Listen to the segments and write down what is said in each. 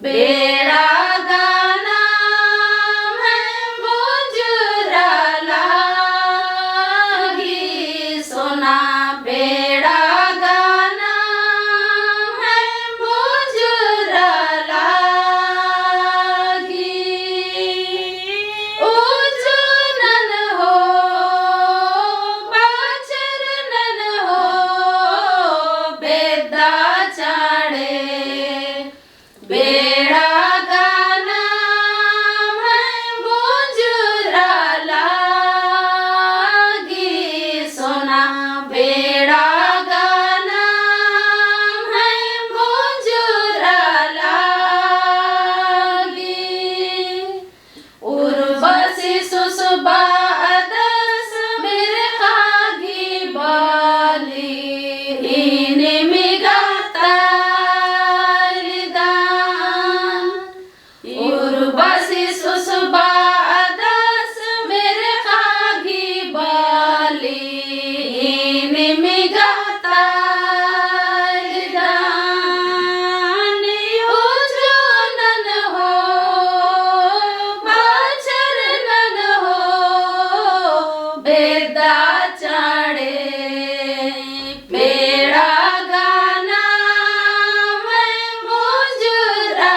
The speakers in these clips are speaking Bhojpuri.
बेड़ा गाना मैं बुजुरा लागी सोना बेड़ा गाना मैं बुजुरा लागी उजनन हो बाचरनन हो बेदा चाड़े बेड़ा गाना मैं बुजुरा लागी सोना बेड़ा गाना मैं बुजुरा लागी उर्वशी सुसुबा अदस मेरे खागी बाली इने मिगाता लिदान उर्वशी सुसुबा अदस मेरे खागी बाली इने मिगाता लिदान उजनन हो बाचरनन हो बेदा चाड़े बेड़ा गाना मैं बुजुरा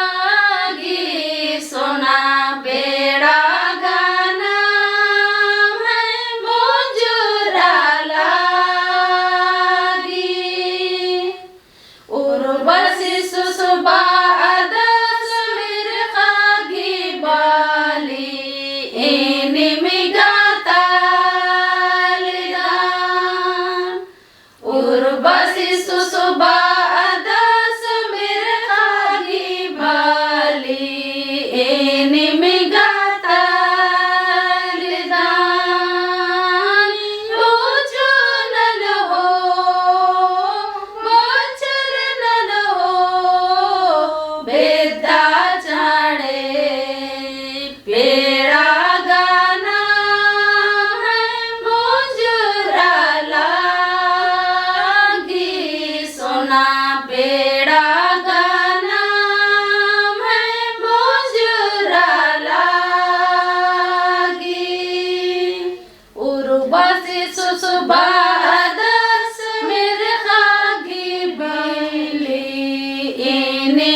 लागी सोना बेड़ा गाना मैं बुजुरा लागी उर्वशी सुसुबा अदस मेरे खागी बाली इने मिगाता लिदान उर्वशी सुसुबा अदस मेरे खागी बाली इने मिगाता लिदान उजनन हो बाचरनन हो बेदा चाड़े बेड़ा गाना मैं बुजुरा लागी सोना बेड़ा गाना मैं बुजुरा लागी उर्वशी सुसुबा अदस मेरे खागी बाली इने